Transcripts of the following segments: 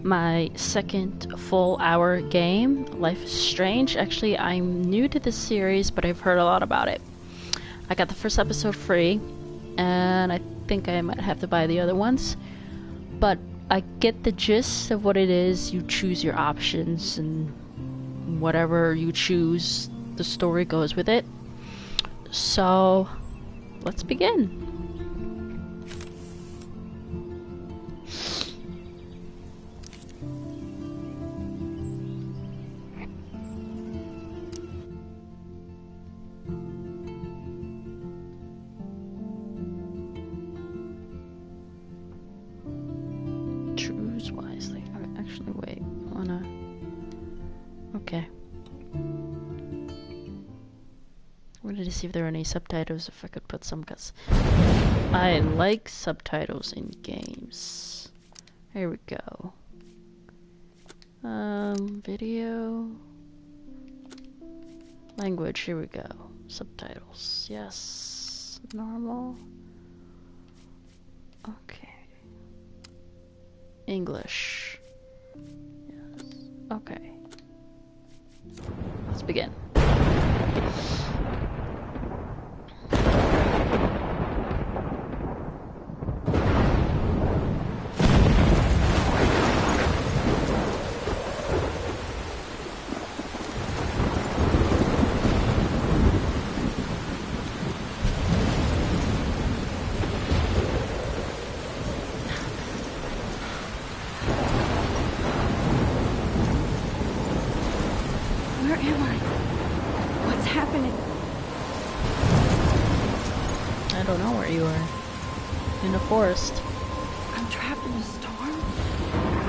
my second full hour game, Life is Strange. Actually, I'm new to this series, but I've heard a lot about it. I got the first episode free, and I think I might have to buy the other ones. But I get the gist of what it is. You choose your options, and whatever you choose, the story goes with it. So, let's begin. Choose wisely. Actually, wait. Okay. I wanted to see if there are any subtitles, if I could put some, because I like subtitles in games. Here we go. Video. Language, here we go. Subtitles, yes. Normal. Okay. English. Yes. Okay. Let's begin. Where am I? What's happening? I don't know where you are. In a forest. I'm trapped in a storm?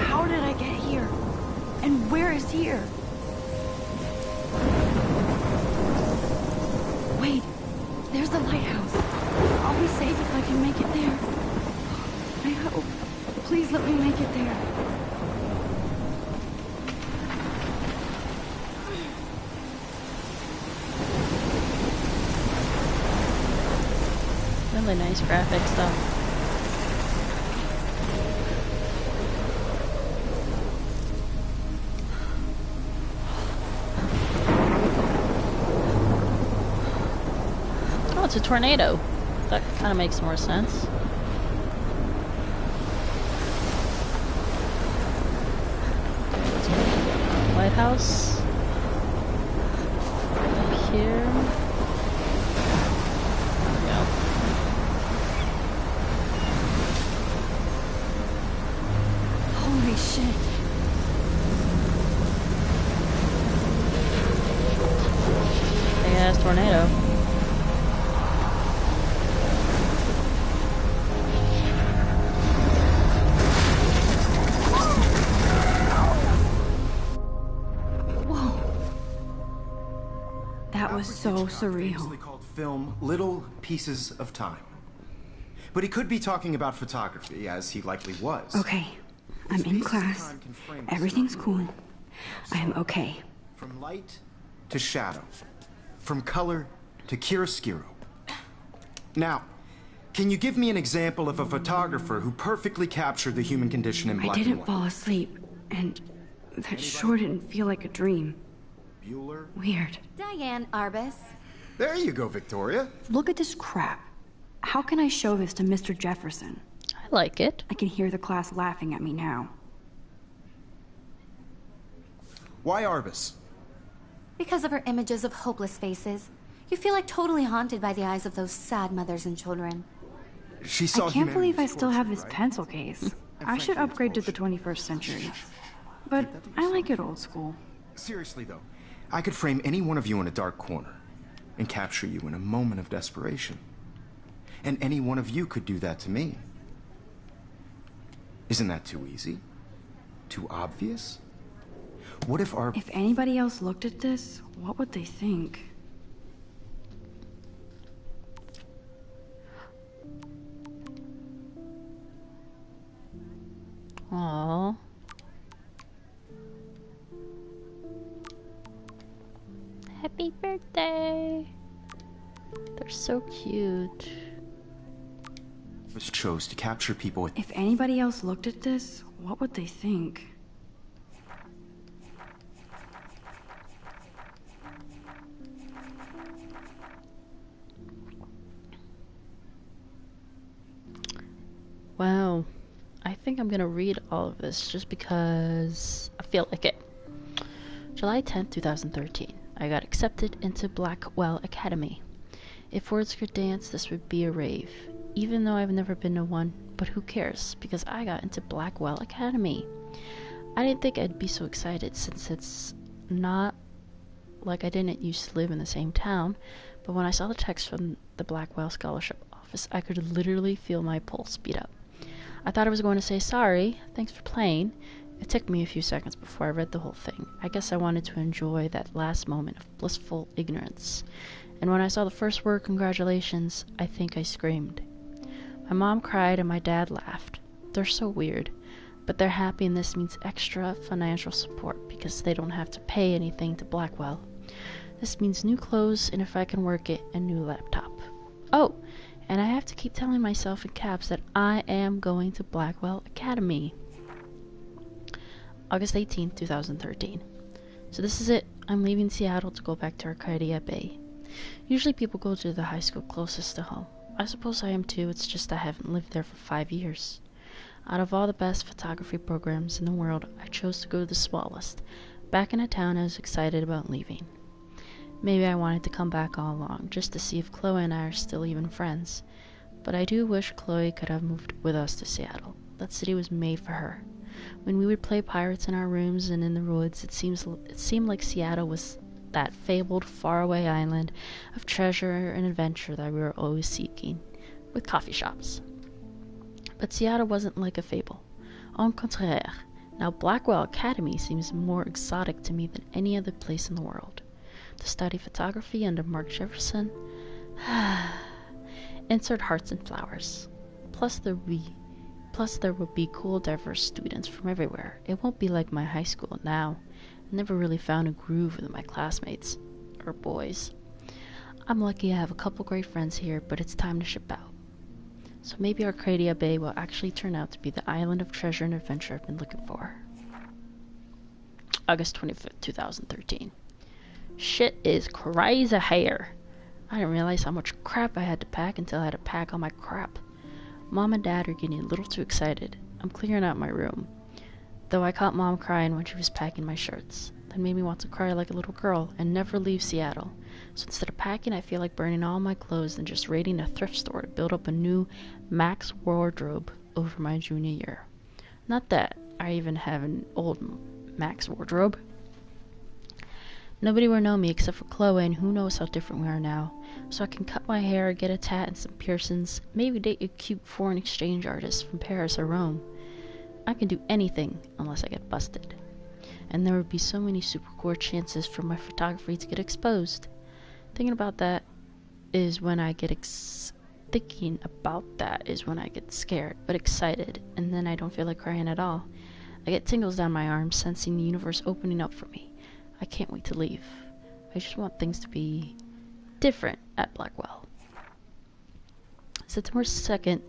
How did I get here? And where is here? Wait, there's the lighthouse. I'll be safe if I can make it there. I hope. Please let me make it there. Really nice graphics though. Oh, it's a tornado. That kind of makes more sense. Lighthouse. Up here. Holy shit. Big ass tornado. Whoa. That was so surreal. Famously called film Little Pieces of Time. But he could be talking about photography, as he likely was. Okay, I'm in class. Everything's cool. I am okay. From light to shadow. From color to chiaroscuro. Now, can you give me an example of a photographer who perfectly captured the human condition in black and I didn't white? fall asleep, and that sure didn't feel like a dream. Bueller? Weird. Diane Arbus. There you go, Victoria. Look at this crap. How can I show this to Mr. Jefferson? I like it. I can hear the class laughing at me now. Why Arbus? Because of her images of hopeless faces. You feel like totally haunted by the eyes of those sad mothers and children. She saw I can't believe I humanity's still have torture, this right? pencil case. I should frankly, it's upgrade to the 21st century. But I like it old school. Seriously, though, I could frame any one of you in a dark corner and capture you in a moment of desperation. And any one of you could do that to me. Isn't that too easy? Too obvious? What if our... If anybody else looked at this, what would they think? Aww. Happy birthday! They're so cute. chose to capture people with... If anybody else looked at this, what would they think? Well, I think I'm gonna read all of this just because I feel like it. July 10th, 2013. I got accepted into Blackwell Academy. If words could dance, this would be a rave. Even though I've never been to one, but who cares, because I got into Blackwell Academy. I didn't think I'd be so excited since it's not like I didn't used to live in the same town, but when I saw the text from the Blackwell Scholarship Office, I could literally feel my pulse speed up. I thought I was going to say, sorry, thanks for playing. It took me a few seconds before I read the whole thing. I guess I wanted to enjoy that last moment of blissful ignorance. And when I saw the first word, congratulations, I think I screamed. My mom cried and my dad laughed. They're so weird, but they're happy and this means extra financial support because they don't have to pay anything to Blackwell. This means new clothes and if I can work it, a new laptop. Oh, and I have to keep telling myself in caps that I am going to Blackwell Academy. August 18th, 2013. So this is it. I'm leaving Seattle to go back to Arcadia Bay. Usually people go to the high school closest to home. I suppose I am too, it's just I haven't lived there for 5 years. Out of all the best photography programs in the world, I chose to go to the smallest. Back in a town I was excited about leaving. Maybe I wanted to come back all along, just to see if Chloe and I are still even friends. But I do wish Chloe could have moved with us to Seattle. That city was made for her. When we would play pirates in our rooms and in the woods, it seemed like Seattle was that fabled faraway island of treasure and adventure that we were always seeking, with coffee shops. But Seattle wasn't like a fable. Au contraire, now Blackwell Academy seems more exotic to me than any other place in the world. To study photography under Mark Jefferson, insert hearts and flowers. Plus there will be cool, diverse students from everywhere. It won't be like my high school now. I never really found a groove with my classmates, or boys. I'm lucky I have a couple great friends here, but it's time to ship out. So maybe Arcadia Bay will actually turn out to be the island of treasure and adventure I've been looking for. August 25th, 2013. Shit is crazy here. I didn't realize how much crap I had to pack until I had to pack all my crap. Mom and Dad are getting a little too excited. I'm clearing out my room. Though I caught Mom crying when she was packing my shirts. That made me want to cry like a little girl and never leave Seattle. So instead of packing, I feel like burning all my clothes and just raiding a thrift store to build up a new max wardrobe over my junior year. Not that I even have an old max wardrobe. Nobody will know me except for Chloe, and who knows how different we are now. So I can cut my hair, get a tat and some piercings, maybe date a cute foreign exchange artist from Paris or Rome. I can do anything unless I get busted. And there would be so many super cool chances for my photography to get exposed. Thinking about that is when I get scared, but excited, and then I don't feel like crying at all. I get tingles down my arms, sensing the universe opening up for me. I can't wait to leave. I just want things to be different at Blackwell. September 2nd,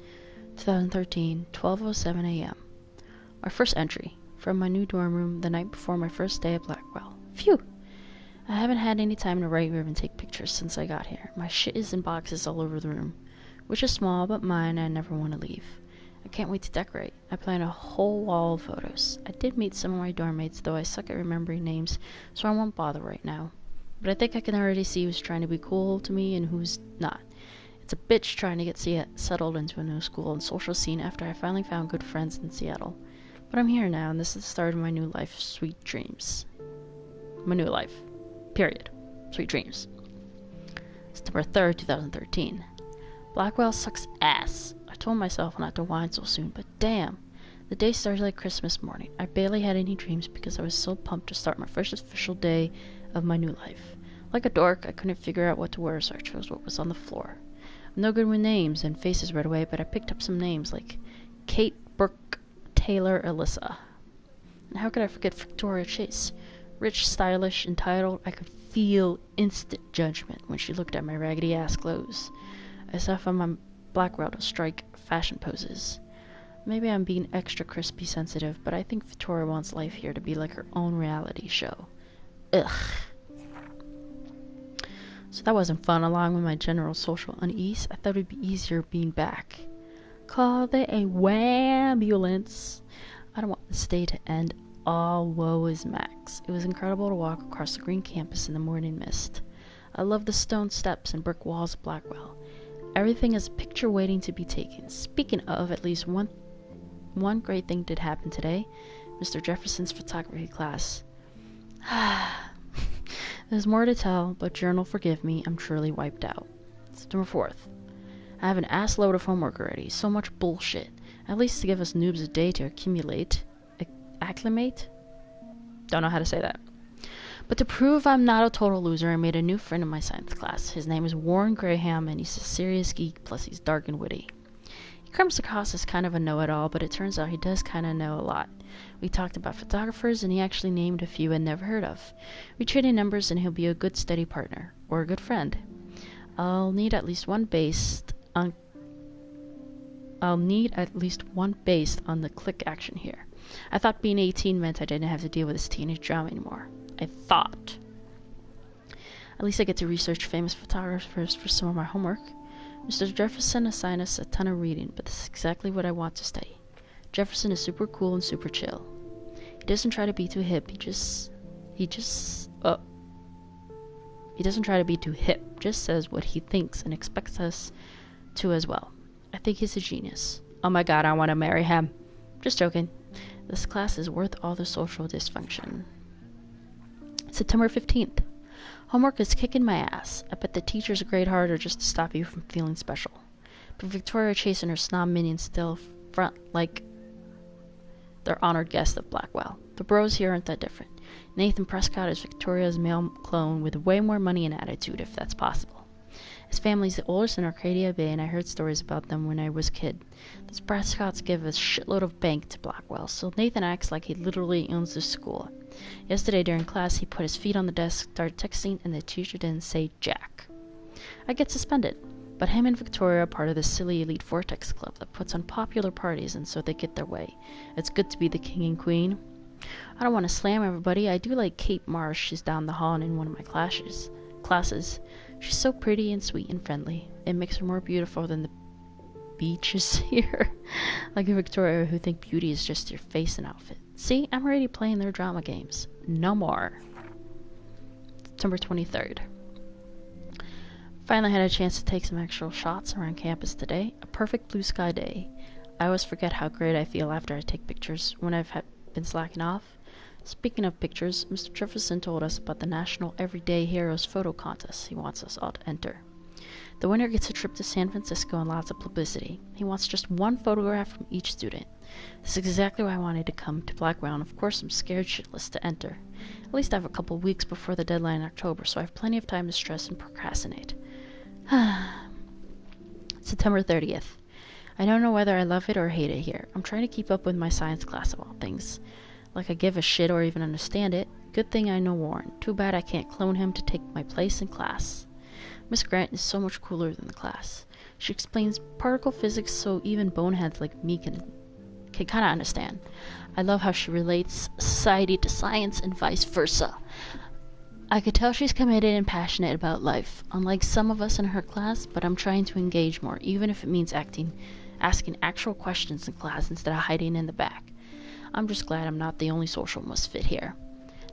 2013, 12:07 a.m. My first entry from my new dorm room the night before my first day at Blackwell. Phew! I haven't had any time to write or even take pictures since I got here. My shit is in boxes all over the room, which is small but mine and I never want to leave. I can't wait to decorate. I plan a whole wall of photos. I did meet some of my dorm mates, though I suck at remembering names, so I won't bother right now. But I think I can already see who's trying to be cool to me and who's not. It's a bitch trying to get settled into a new school and social scene after I finally found good friends in Seattle. But I'm here now, and this is the start of my new life. Sweet dreams. My new life. Period. Sweet dreams. September 3rd, 2013. Blackwell sucks ass. I told myself not to whine so soon, but damn. The day started like Christmas morning. I barely had any dreams because I was so pumped to start my first official day of my new life. Like a dork, I couldn't figure out what to wear, so I chose what was on the floor. I'm no good with names and faces right away, but I picked up some names like Kate, Brooke, Taylor, Alyssa. And how could I forget Victoria Chase? Rich, stylish, entitled, I could feel instant judgment when she looked at my raggedy-ass clothes. I saw from my Blackwell to strike fashion poses. Maybe I'm being extra crispy sensitive, but I think Victoria wants life here to be like her own reality show. Ugh. So that wasn't fun, along with my general social unease. I thought it would be easier being back. Call the ambulance. I don't want this day to end. All woe is Max. It was incredible to walk across the green campus in the morning mist. I love the stone steps and brick walls of Blackwell. Everything is a picture waiting to be taken. Speaking of, at least one great thing did happen today. Mr. Jefferson's photography class. There's more to tell, but journal forgive me, I'm truly wiped out. September 4th. I have an ass load of homework already. So much bullshit. At least to give us noobs a day to acclimate? Don't know how to say that. But to prove I'm not a total loser, I made a new friend in my science class. His name is Warren Graham, and he's a serious geek, plus he's dark and witty. He comes across as kind of a know-it-all, but it turns out he does kind of know a lot. We talked about photographers, and he actually named a few I'd never heard of. We traded numbers, and he'll be a good steady partner, or a good friend. I'll need at least one based on the click action here. I thought being 18 meant I didn't have to deal with this teenage drama anymore. I thought. At least I get to research famous photographers for some of my homework. Mr. Jefferson assigned us a ton of reading, but this is exactly what I want to study. Jefferson is super cool and super chill. He doesn't try to be too hip, he doesn't try to be too hip, just says what he thinks and expects us to as well. I think he's a genius. Oh my god, I want to marry him. Just joking. This class is worth all the social dysfunction. September 15th. Homework is kicking my ass. I bet the teachers grade harder just to stop you from feeling special. But Victoria Chase and her snob minions still front like they're honored guests of Blackwell. The bros here aren't that different. Nathan Prescott is Victoria's male clone with way more money and attitude, if that's possible. His family's the oldest in Arcadia Bay, and I heard stories about them when I was a kid. Those Prescotts give a shitload of bank to Blackwell, so Nathan acts like he literally owns the school. Yesterday during class, he put his feet on the desk, started texting, and the teacher didn't say jack. I get suspended, but him and Victoria are part of the silly elite Vortex Club that puts on popular parties, and so they get their way. It's good to be the king and queen. I don't want to slam everybody. I do like Kate Marsh. She's down the hall and in one of my classes. She's so pretty and sweet and friendly. It makes her more beautiful than the beaches here. Like Victoria, who think beauty is just your face and outfit. See, I'm already playing their drama games. No more. September 23rd. Finally had a chance to take some actual shots around campus today. A perfect blue sky day. I always forget how great I feel after I take pictures when I've been slacking off. Speaking of pictures, Mr. Jefferson told us about the National Everyday Heroes photo contest he wants us all to enter. The winner gets a trip to San Francisco and lots of publicity. He wants just one photograph from each student. This is exactly why I wanted to come to Blackwell, and of course I'm scared shitless to enter. At least I have a couple weeks before the deadline in October, so I have plenty of time to stress and procrastinate. September 30th. I don't know whether I love it or hate it here. I'm trying to keep up with my science class of all things. Like I give a shit or even understand it. Good thing I know Warren. Too bad I can't clone him to take my place in class. Miss Grant is so much cooler than the class. She explains particle physics so even boneheads like me can kind of understand. I love how she relates society to science and vice versa. I could tell she's committed and passionate about life, unlike some of us in her class, but I'm trying to engage more, even if it means asking actual questions in class instead of hiding in the back. I'm just glad I'm not the only social misfit here.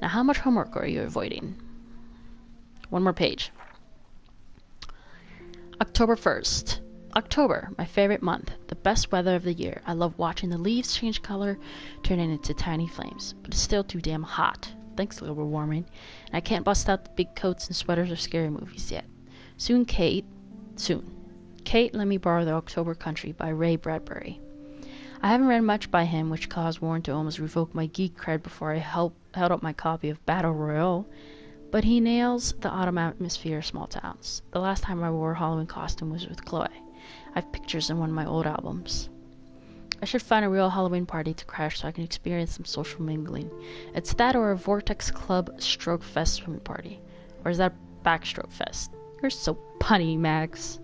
Now, how much homework are you avoiding? One more page. October 1st. October, my favorite month, the best weather of the year. I love watching the leaves change color, turning into tiny flames, but it's still too damn hot. Thanks, global warming. And I can't bust out the big coats and sweaters or scary movies yet. Soon. Kate, let me borrow the October Country by Ray Bradbury. I haven't read much by him, which caused Warren to almost revoke my geek cred before I held up my copy of Battle Royale, but he nails the autumn atmosphere of small towns. The last time I wore a Halloween costume was with Chloe. I have pictures in one of my old albums. I should find a real Halloween party to crash so I can experience some social mingling. It's that or a Vortex Club Stroke Fest swimming party. Or is that Backstroke Fest? You're so punny, Max.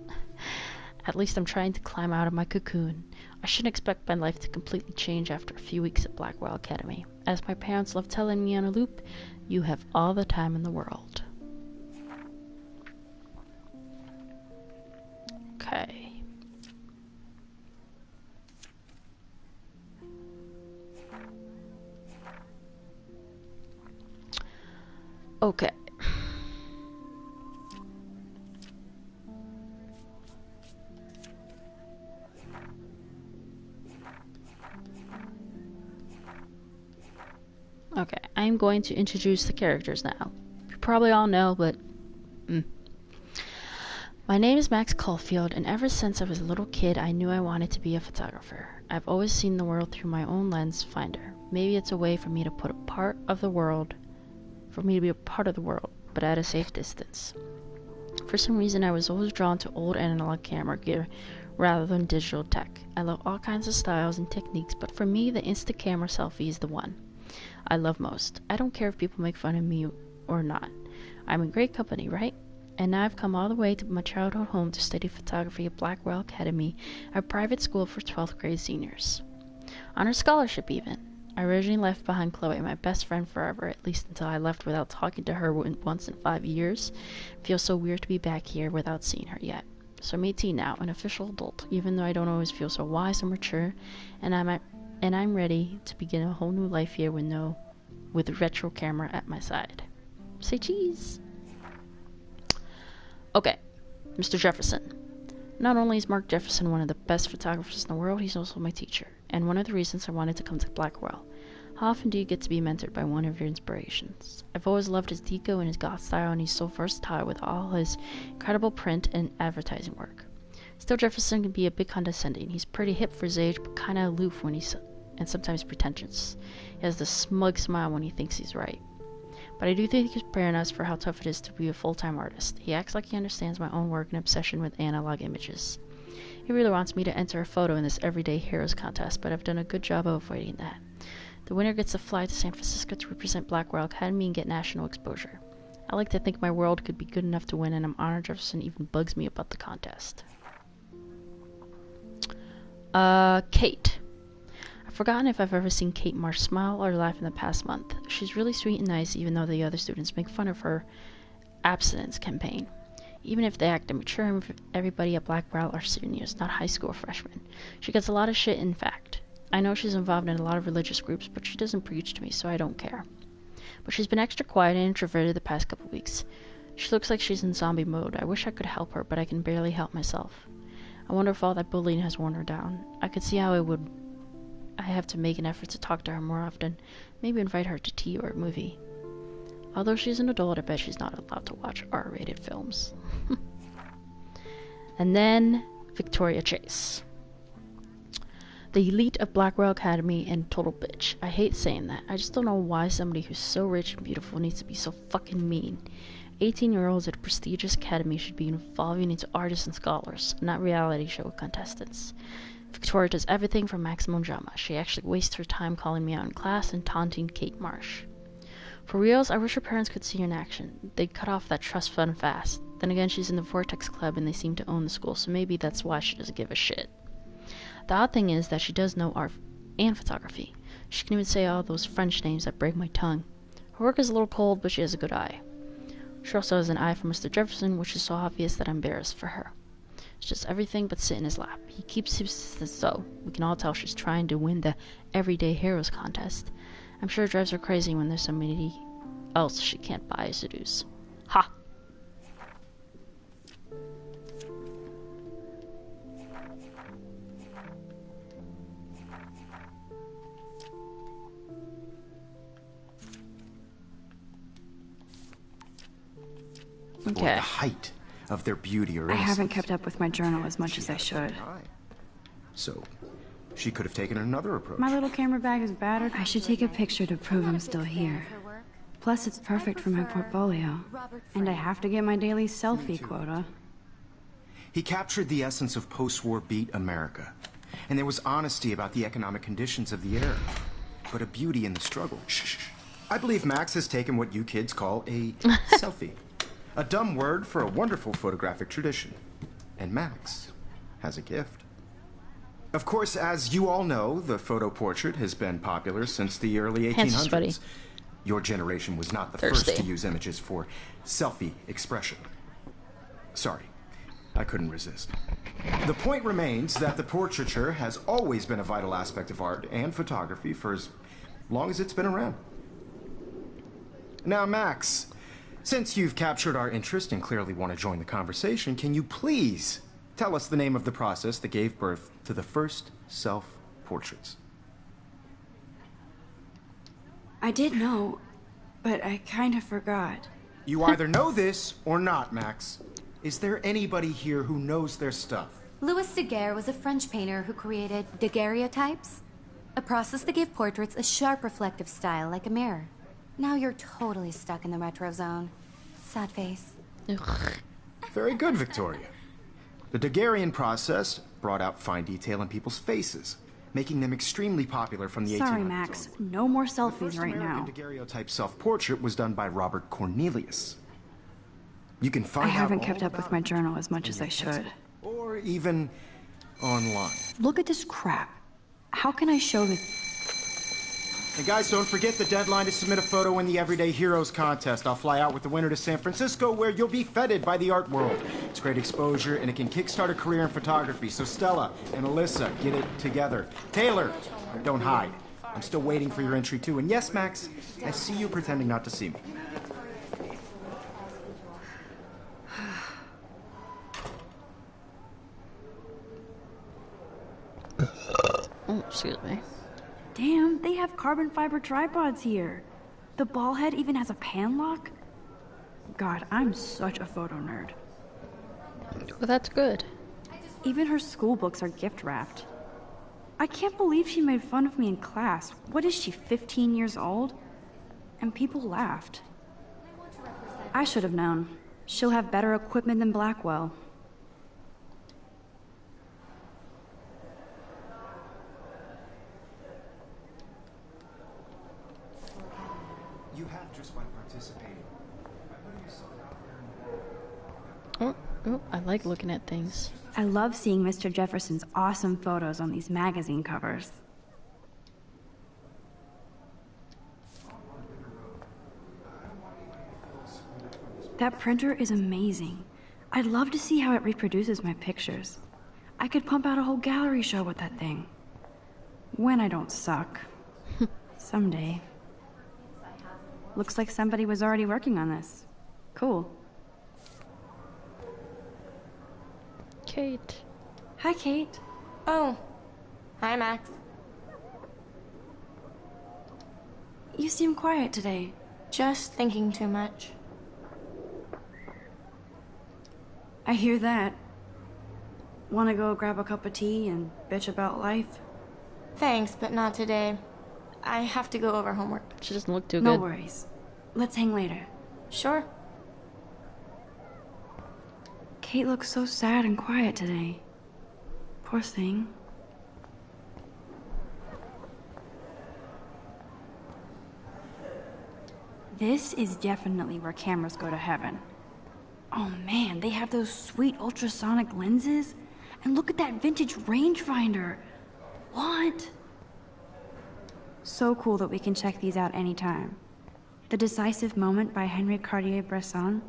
At least I'm trying to climb out of my cocoon. I shouldn't expect my life to completely change after a few weeks at Blackwell Academy. As my parents love telling me on a loop, you have all the time in the world. Okay. Okay. Okay, I'm going to introduce the characters now. You probably all know, but... My name is Max Caulfield, and ever since I was a little kid, I knew I wanted to be a photographer. I've always seen the world through my own lens finder. Maybe it's a way for me to be a part of the world, but at a safe distance. For some reason, I was always drawn to old analog camera gear rather than digital tech. I love all kinds of styles and techniques, but for me, the instant camera selfie is the one I love most. I don't care if people make fun of me or not. I'm in great company, right? And now I've come all the way to my childhood home to study photography at Blackwell Academy, a private school for 12th grade seniors. On her scholarship, even. I originally left behind Chloe, my best friend forever, at least until I left without talking to her once in 5 years. It feels so weird to be back here without seeing her yet. So I'm 18 now, an official adult, even though I don't always feel so wise or mature, and I'm ready to begin a whole new life here with a retro camera at my side. Say cheese! Okay, Mr. Jefferson. Not only is Mark Jefferson one of the best photographers in the world, he's also my teacher, and one of the reasons I wanted to come to Blackwell. How often do you get to be mentored by one of your inspirations? I've always loved his deco and his goth style, and he's so versatile with all his incredible print and advertising work. Still, Jefferson can be a bit condescending. He's pretty hip for his age, but kinda aloof and sometimes pretentious. He has this smug smile when he thinks he's right. But I do think he's preparing us for how tough it is to be a full-time artist. He acts like he understands my own work and obsession with analog images. He really wants me to enter a photo in this Everyday Heroes contest, but I've done a good job of avoiding that. The winner gets to fly to San Francisco to represent Blackwell Academy and get national exposure. I like to think my world could be good enough to win, and I'm honored Jefferson even bugs me about the contest. Kate. I've forgotten if I've ever seen Kate Marsh smile or laugh in the past month. She's really sweet and nice, even though the other students make fun of her abstinence campaign. Even if they act immature, everybody at Blackwell are seniors, not high school freshmen. She gets a lot of shit, in fact. I know she's involved in a lot of religious groups, but she doesn't preach to me, so I don't care. But she's been extra quiet and introverted the past couple weeks. She looks like she's in zombie mode. I wish I could help her, but I can barely help myself. I wonder if all that bullying has worn her down. I could see how I have to make an effort to talk to her more often, maybe invite her to tea or a movie. Although she's an adult, I bet she's not allowed to watch R-rated films. And then, Victoria Chase. The elite of Blackwell Academy and total bitch. I hate saying that. I just don't know why somebody who's so rich and beautiful needs to be so fucking mean. 18-year-olds at a prestigious academy should be evolving into artists and scholars, not reality show contestants. Victoria does everything for maximum drama. She actually wastes her time calling me out in class and taunting Kate Marsh. For reals, I wish her parents could see her in action. They'd cut off that trust fund fast. Then again, she's in the Vortex Club and they seem to own the school, so maybe that's why she doesn't give a shit. The odd thing is that she does know art and photography. She can even say all those French names that break my tongue. Her work is a little cold, but she has a good eye. She also has an eye for Mr. Jefferson, which is so obvious that I'm embarrassed for her. It's just everything but sit in his lap. He keeps his so we can all tell she's trying to win the Everyday Heroes contest. I'm sure it drives her crazy when there's somebody else she can't buy or seduce. Ha! Or the height of their beauty or innocence. I haven't kept up with my journal as much as I should. So, she could have taken another approach. My little camera bag is battered. I should take a picture to prove I'm still here. Plus, it's perfect for my portfolio. And I have to get my daily selfie quota. He captured the essence of post-war beat America. And there was honesty about the economic conditions of the era. But a beauty in the struggle. Shh. I believe Max has taken what you kids call a selfie. A dumb word for a wonderful photographic tradition. And Max has a gift. Of course, as you all know, the photo portrait has been popular since the early 1800s. Your generation was not the first to use images for selfie expression. Sorry, I couldn't resist. The point remains that the portraiture has always been a vital aspect of art and photography for as long as it's been around. Now, Max, Since you've captured our interest and clearly want to join the conversation, can you please tell us the name of the process that gave birth to the first self-portraits? I did know, but I kind of forgot. You either know this or not, Max. Is there anybody here who knows their stuff? Louis Daguerre was a French painter who created daguerreotypes, a process that gave portraits a sharp reflective style like a mirror. Now you're totally stuck in the retro zone. Sad face. Ugh. Very good, Victoria. The Daguerrean process brought out fine detail in people's faces, making them extremely popular from the 1800s. Sorry, Max. No more The selfies first right now. American daguerreotype self-portrait was done by Robert Cornelius. You can I find out haven't all kept up about with my it journal as much in as your I should. textbook, or even online. Look at this crap. How can I show this? And guys, don't forget the deadline to submit a photo in the Everyday Heroes contest. I'll fly out with the winner to San Francisco, where you'll be feted by the art world. It's great exposure, and it can kickstart a career in photography. So Stella and Alyssa, get it together. Taylor, don't hide. I'm still waiting for your entry, too. And yes, Max, I see you pretending not to see me. Oh, excuse me. Damn, they have carbon fiber tripods here. The ball head even has a pan lock. God, I'm such a photo nerd. Well, that's good. Even her school books are gift wrapped. I can't believe she made fun of me in class. What is she, 15 years old? And people laughed. I should have known. She'll have better equipment than Blackwell. You have just by participating. By putting yourself out there. Oh, I like looking at things. I love seeing Mr. Jefferson's awesome photos on these magazine covers. That printer is amazing. I'd love to see how it reproduces my pictures. I could pump out a whole gallery show with that thing. When I don't suck. Someday. Looks like somebody was already working on this. Cool. Kate. Hi, Kate. Oh. Hi, Max. You seem quiet today. Just thinking too much. I hear that. Wanna go grab a cup of tea and bitch about life? Thanks, but not today. I have to go over homework. She doesn't look too No good. worries. Let's hang later. Sure. Kate looks so sad and quiet today. Poor thing. This is definitely where cameras go to heaven. Oh man, they have those sweet ultrasonic lenses. And look at that vintage rangefinder. What? So cool that we can check these out anytime. The Decisive Moment by Henry Cartier-Bresson.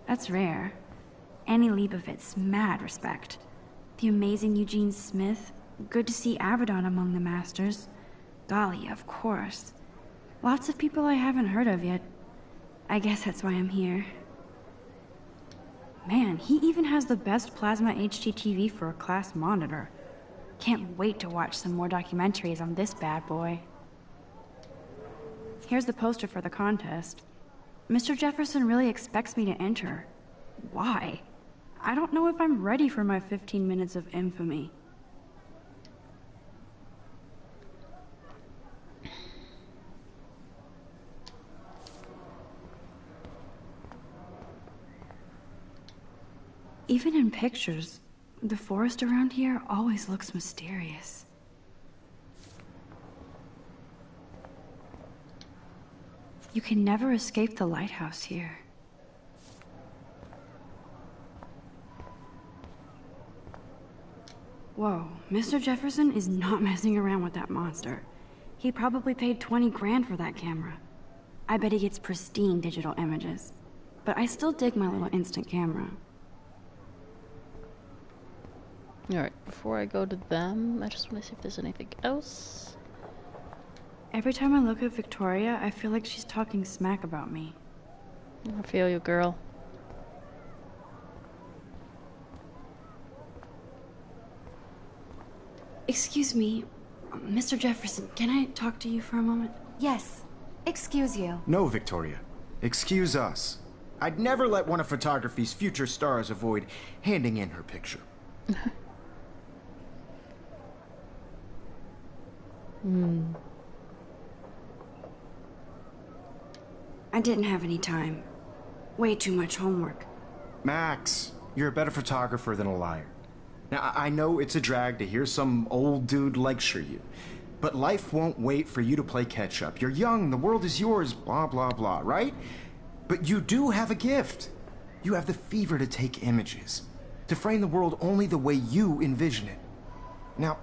That's rare. Annie Leibovitz, mad respect. The amazing Eugene Smith. Good to see Avedon among the masters. Golly, of course. Lots of people I haven't heard of yet. I guess that's why I'm here. Man, he even has the best plasma HDTV for a class monitor. Can't wait to watch some more documentaries on this bad boy. Here's the poster for the contest. Mr. Jefferson really expects me to enter. Why? I don't know if I'm ready for my 15 minutes of infamy. Even in pictures, the forest around here always looks mysterious. You can never escape the lighthouse here. Whoa, Mr. Jefferson is not messing around with that monster. He probably paid 20 grand for that camera. I bet he gets pristine digital images. But I still dig my little instant camera. Alright, before I go to them, I just want to see if there's anything else. Every time I look at Victoria, I feel like she's talking smack about me. I feel you, girl. Excuse me, Mr. Jefferson, can I talk to you for a moment? Yes. Excuse you. No, Victoria. Excuse us. I'd never let one of photography's future stars avoid handing in her picture. I didn't have any time. Way too much homework. Max, you're a better photographer than a liar. Now, I know it's a drag to hear some old dude lecture you, but life won't wait for you to play catch-up. You're young, the world is yours, blah, blah, blah, right? But you do have a gift. You have the fever to take images, to frame the world only the way you envision it. Now,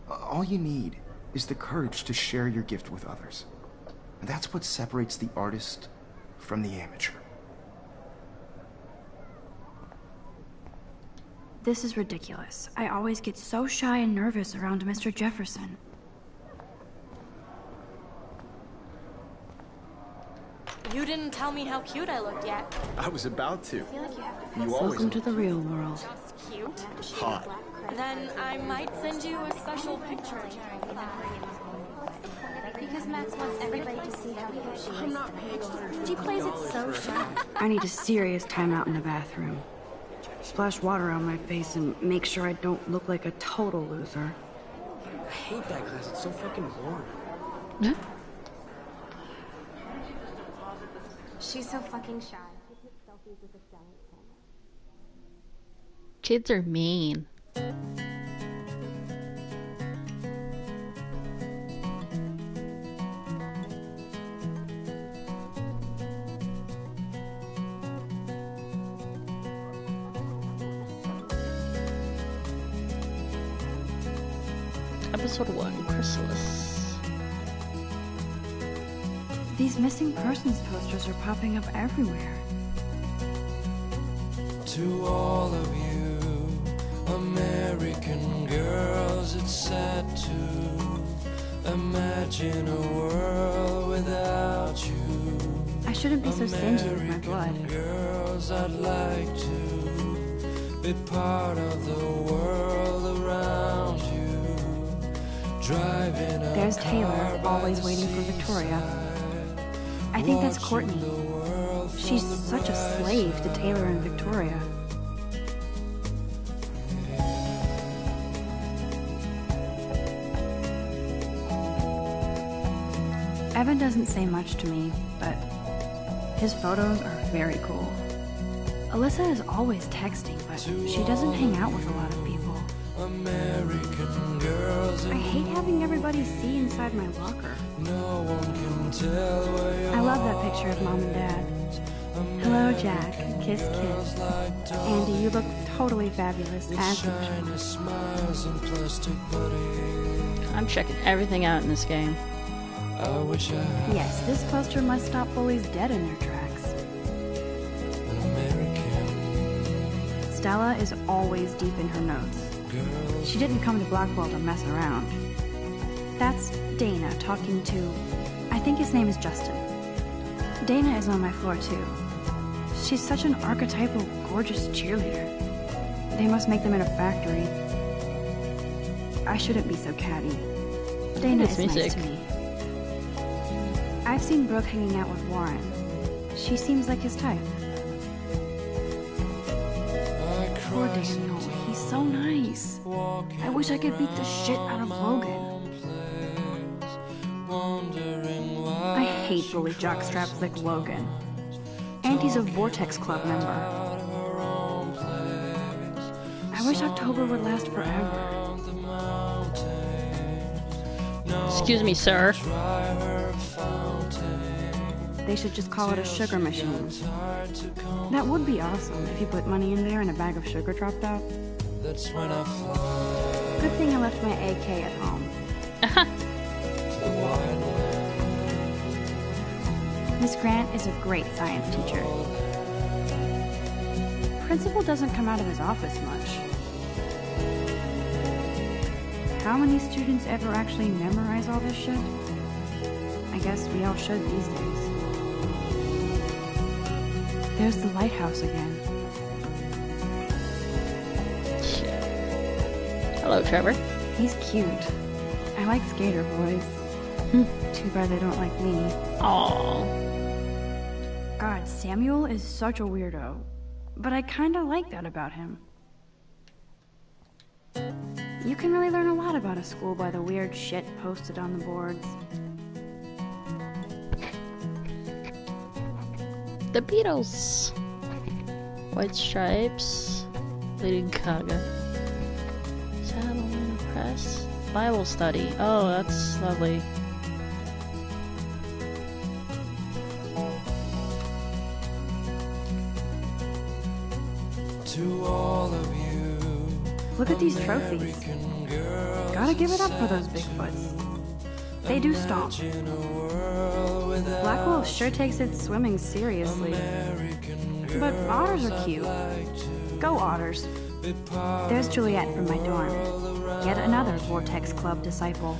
all you need is the courage to share your gift with others. And that's what separates the artist from the amateur. This is ridiculous. I always get so shy and nervous around Mr. Jefferson. You didn't tell me how cute I looked yet. I was about to. You Welcome to the real world. Just cute. hot. Then I might send you a special picture. Because Max wants everybody to see how cute she is. She plays it so shy. I need a serious timeout in the bathroom. Splash water on my face and make sure I don't look like a total loser. I hate that class. It's so fucking boring. She's so fucking shy. She takes selfies with a giant camera. Kids are mean. Episode 1, Chrysalis. These missing persons posters are popping up everywhere. To all of you American girls, it's sad to imagine a world without you. I shouldn't be so stingy with my blood. American girls, I'd like to be part of the world around you. Driving a There's Taylor, car by always the waiting for Victoria. seaside, I think that's watching Courtney. the world She's from the such a bright slave to Taylor and Victoria. Evan doesn't say much to me, but his photos are very cool. Alyssa is always texting, but she doesn't hang out with a lot of people. American girls, I hate having everybody see inside my locker. no one can tell where you I love that picture of Mom and Dad. Hello, Jack. Kiss, kiss. Andy, you look totally fabulous, as usual. shiny smiles and plastic buddy. I'm checking everything out in this game. I wish I had Yes, this poster must stop bullies dead in their tracks. an American Stella is always deep in her notes. girl. She didn't come to Blackwell to mess around. That's Dana talking to... I think his name is Justin. Dana is on my floor, too. She's such an archetypal, gorgeous cheerleader. They must make them in a factory. I shouldn't be so catty. Dana This is music. nice to me. I've seen Brooke hanging out with Warren. She seems like his type. I Poor cry Daniel, he's so nice. walking I wish I could beat the shit out of Logan. place, wondering why I hate bully jockstraps like Logan. And he's a Vortex Club member. out of her own place. I wish October would last forever. Around the mountains, no Excuse me, sir. try her fountain. They should just call it a sugar machine. It's hard to come. That would be awesome if you put money in there and a bag of sugar dropped out. That's when I fly Good thing I left my AK at home. to the wide land. Miss Grant is a great science teacher. Principal doesn't come out of his office much. How many students ever actually memorize all this shit? I guess we all should these days. There's the lighthouse again. Hello, Trevor. He's cute. I like skater boys. Too bad they don't like me. Aww. God, Samuel is such a weirdo. But I kinda like that about him. You can really learn a lot about a school by the weird shit posted on the boards. The Beatles. White Stripes. Lady Gaga. Saddle Press. Bible study. Oh, that's lovely. To all of you, Look at these trophies. Gotta give it up for those Bigfoots. They do stomp. Blackwell sure takes its swimming seriously. But otters are cute. Go otters. There's Juliet from my dorm. Yet another Vortex Club disciple.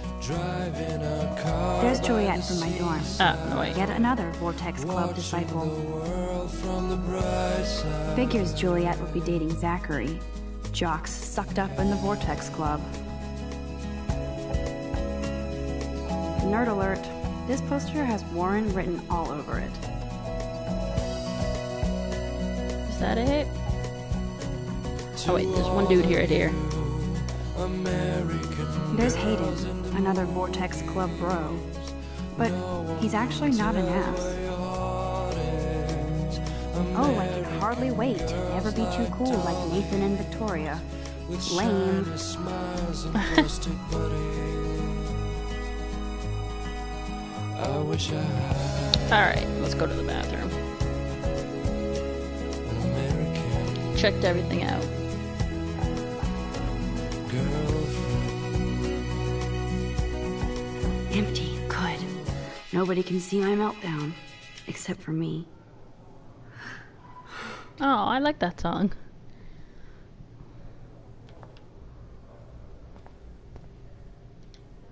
There's Juliet from my dorm. No, wait. Yet another Vortex Club disciple. Figures Juliet would be dating Zachary. Jocks sucked up in the Vortex Club. Nerd alert. This poster has Warren written all over it. Is that it? Oh wait, there's one dude here right here. There's Hayden, another Vortex Club bro. But he's actually not an ass. Oh, I can hardly wait to never be too cool like Nathan and Victoria. Lame. Alright, let's go to the bathroom. Checked everything out. Empty. Good. Nobody can see my meltdown. Except for me. Oh, I like that song.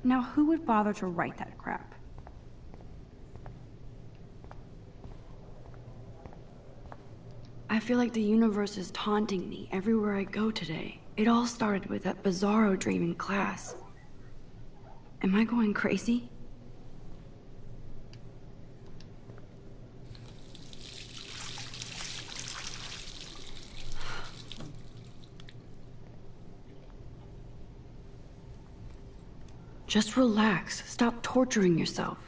Now, who would bother to write that crap? I feel like the universe is taunting me everywhere I go today. It all started with that bizarro dream in class. Am I going crazy? Just relax. Stop torturing yourself.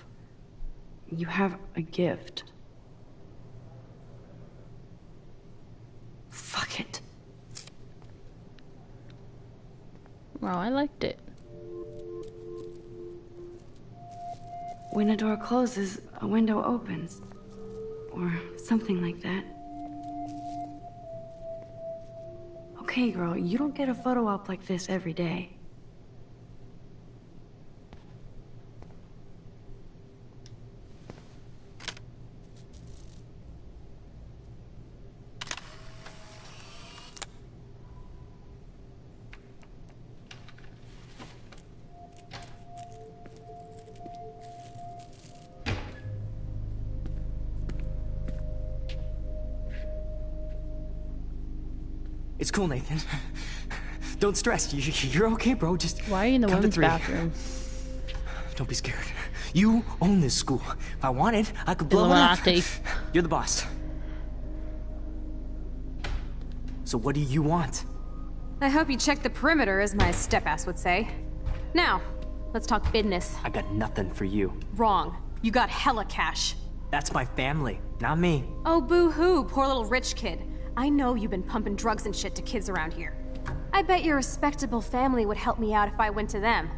You have a gift. Fuck it. Well, I liked it. When a door closes, a window opens. Or something like that. Okay, girl, you don't get a photo op like this every day. It's cool, Nathan. Don't stress. You're okay, bro. Just Why are you in the count to women's 3. bathroom? Don't be scared. You own this school. If I wanted, I could blow it up. Illuminati. You're the boss. So what do you want? I hope you checked the perimeter, as my step-ass would say. Now, let's talk business. I got nothing for you. Wrong. You got hella cash. That's my family, not me. Oh, boo-hoo, poor little rich kid. I know you've been pumping drugs and shit to kids around here. I bet your respectable family would help me out if I went to them.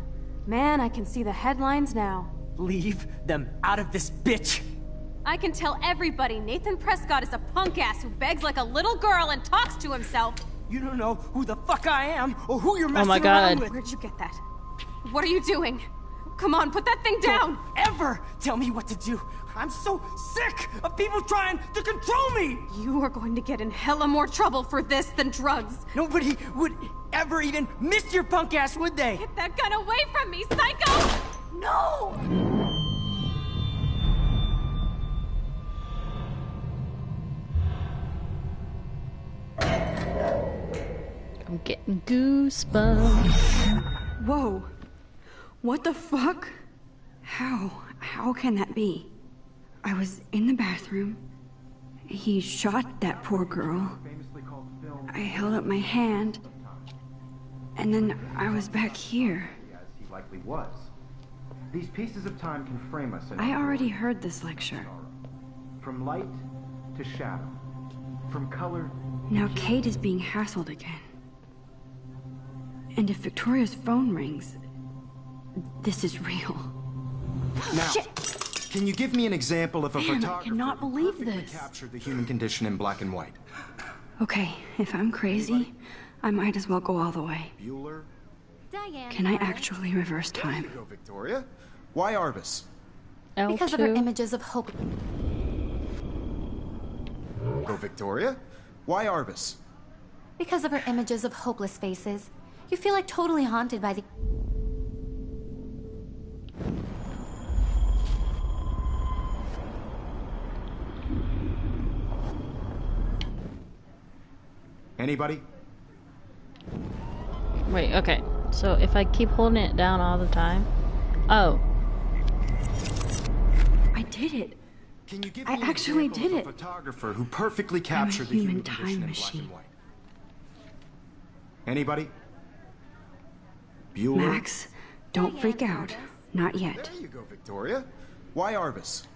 Man, I can see the headlines now. Leave them out of this bitch! I can tell everybody Nathan Prescott is a punk-ass who begs like a little girl and talks to himself. You don't know who the fuck I am or who you're messing my God. around with. Where'd you get that? What are you doing? Come on, put that thing down! Don't ever tell me what to do. I'm so sick of people trying to control me! You are going to get in hella more trouble for this than drugs. Nobody would ever even miss your punk ass, would they? Get that gun away from me, psycho! No! I'm getting goosebumps. Whoa. What the fuck? How can that be? I was in the bathroom. He shot that poor girl. I held up my hand. And then I was back here. As he likely was. These pieces of time can frame us in I already heard this lecture. from light to shadow, from color. Now Kate is being hassled again. And if Victoria's phone rings, this is real. Now, Shit. can you give me an example of a Man, I photographer cannot who believe perfectly this. captured the human condition in black and white? Okay, if I'm crazy, I might as well go all the way. Bueller? Diane. Can I actually reverse There time? you go, Victoria. Why Arbus? Because of her L2. images of hope. Go, Victoria. Why Arbus? Because of her images of hopeless faces. You feel like totally haunted by the... Anybody? Wait, okay. So if I keep holding it down all the time. Oh. I did it. Can you give I me an actually example did of a it. photographer who perfectly captured the human human condition time in black machine. and white? Anybody? Bueller? Max, don't freak out. Not yet. There you go, Victoria. Why Arbus?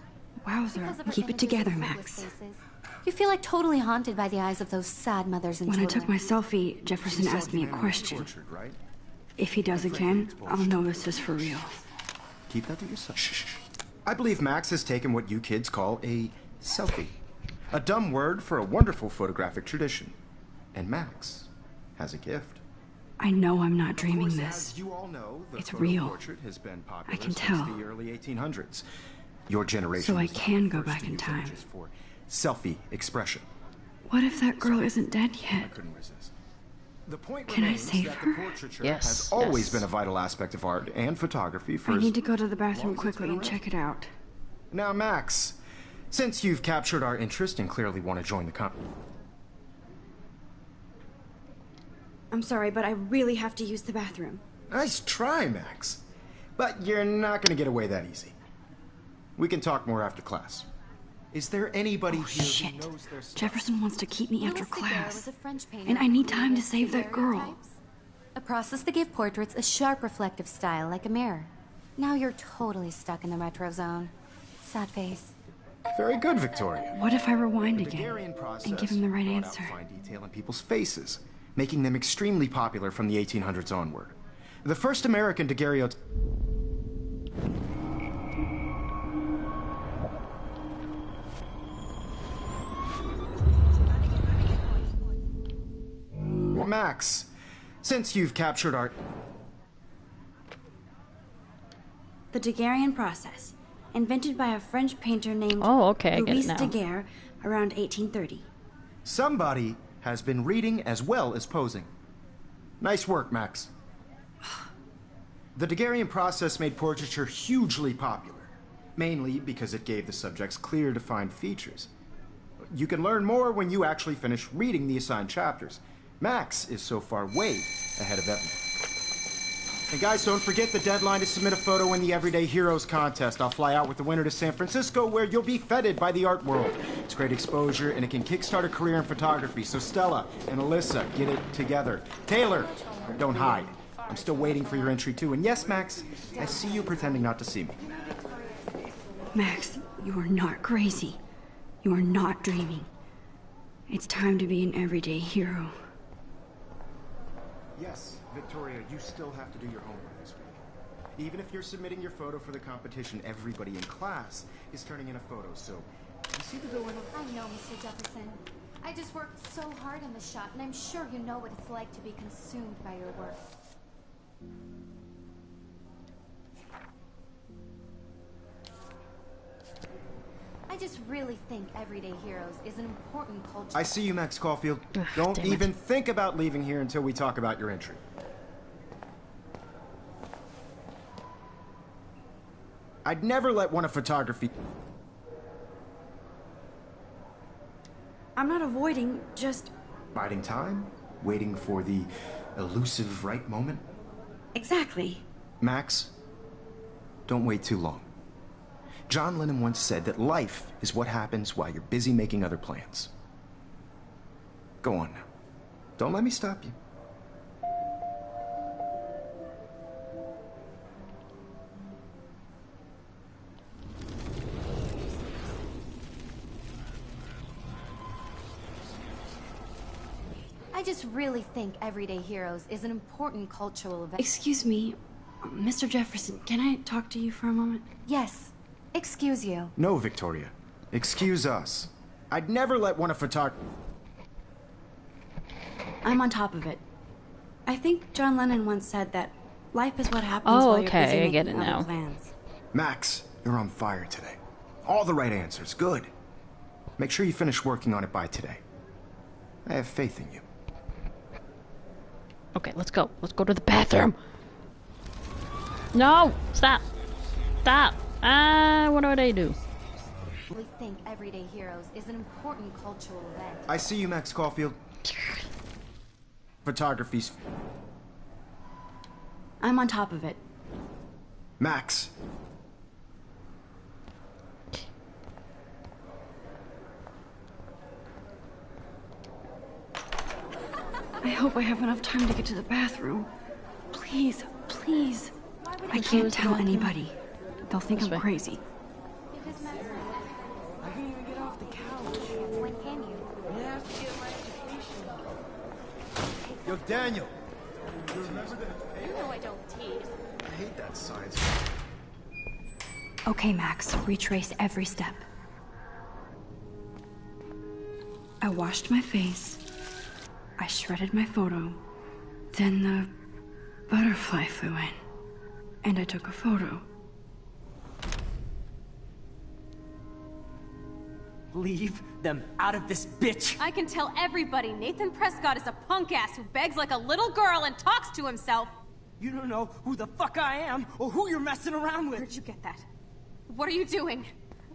Because Wowzer, of her keep it images together, of hopeless Max. faces. You feel like totally haunted by the eyes of those sad mothers and When I children. took my selfie, Jefferson asked me a question. Tortured, right? If he does again, I'll know this is for real. Keep that to yourself. I believe Max has taken what you kids call a selfie. A dumb word for a wonderful photographic tradition. And Max has a gift. I know I'm not Of dreaming course, this. as you all know, the It's photo real. portrait has been popular I can since tell. the early 1800s. Your generation So I was not can the go first back to in use time. images for selfie expression. What if that girl isn't dead I yet? couldn't resist. The point Can I remains save that her? the portraiture Yes, has always yes. been a vital aspect of art and photography for I as need to go to the bathroom long as it's quickly been and around. check it out. Now, Max, since you've captured our interest and clearly want to join the company. I'm sorry, but I really have to use the bathroom. Nice try, Max. But you're not going to get away that easy. We can talk more after class. Is there anybody here Shit. who knows their stuff? Jefferson wants to keep me after Louis Daguerre class. was a French painter And I who need time to created save that girl. daguerreotypes, a process that gave portraits a sharp reflective style like a mirror. Now you're totally stuck in the retro zone. Sad face. Very good, Victoria. What if I rewind The again Daguerrean process and give him the right brought out answer? fine detail in people's faces, making them extremely popular from the 1800s onward. The first American daguerreotype. Max, since you've captured our... The Daguerrean process, invented by a French painter named Oh, okay, I get it Louis now. Daguerre around 1830. Somebody has been reading as well as posing. Nice work, Max. The Daguerrean process made portraiture hugely popular, mainly because it gave the subjects clear, defined features. You can learn more when you actually finish reading the assigned chapters. Max is so far way ahead of everyone. And guys, don't forget the deadline to submit a photo in the Everyday Heroes contest. I'll fly out with the winner to San Francisco, where you'll be feted by the art world. It's great exposure, and it can kickstart a career in photography. So Stella and Alyssa, get it together. Taylor, don't hide. I'm still waiting for your entry too. And yes, Max, I see you pretending not to see me. Max, you are not crazy. You are not dreaming. It's time to be an everyday hero. Yes, Victoria, you still have to do your homework this week. Even if you're submitting your photo for the competition, everybody in class is turning in a photo, so you see the dilemma? I know, Mr. Jefferson. I just worked so hard on the shot, and I'm sure you know what it's like to be consumed by your work. I just really think Everyday Heroes is an important culture. I see you, Max Caulfield. Ugh, Don't damn it. even think about leaving here until we talk about your entry. I'd never let one of photography... I'm not avoiding, just... Biding time? waiting for the elusive right moment? Exactly. Max, don't wait too long. John Lennon once said that life is what happens while you're busy making other plans. Go on now. Don't let me stop you. I just really think Everyday Heroes is an important cultural event. Excuse me, Mr. Jefferson, can I talk to you for a moment? Yes. Excuse you. No, Victoria. Excuse us. I'd never let one of I'm on top of it. I think John Lennon once said that life is what happens while you're busy I making get it other now. plans. Max, you're on fire today. All the right answers. Good. Make sure you finish working on it by today. I have faith in you. Okay, let's go. Let's go to the bathroom. No! Stop! Stop! What do I do? We think Everyday Heroes is an important cultural event. I see you, Max Caulfield. Photography's... I'm on top of it. Max. I hope I have enough time to get to the bathroom. Please, please. I can't tell anybody. They'll think I'm crazy. I can't even get off the couch. When can you? I have to get my education. Yo, Daniel. You remember that? You know I don't tease. I hate that science. Okay, Max, retrace every step. I washed my face. I shredded my photo. Then the butterfly flew in. And I took a photo. Leave them out of this bitch. I can tell everybody Nathan Prescott is a punk ass who begs like a little girl and talks to himself. You don't know who the fuck I am or who you're messing around with. Where'd you get that? What are you doing?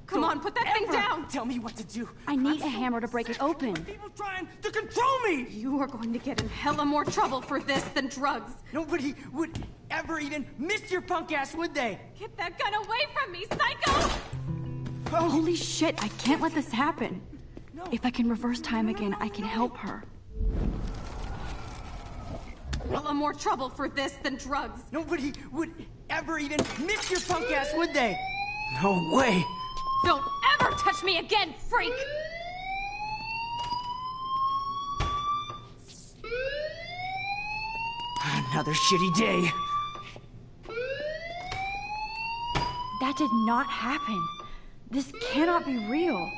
Come Don't on, put that thing ever down! Tell me what to do. I need I'm a hammer to break it open. People trying to control me. You are going to get in hella more trouble for this than drugs. Nobody would ever even miss your punk ass, would they? Get that gun away from me, psycho! Oh, Holy shit, I can't let this happen. If I can reverse time again, I can help her. Hella more trouble for this than drugs. nobody would ever even miss your punk ass, would they? No way. Don't ever touch me again, freak! Another shitty day. That did not happen. This cannot be real.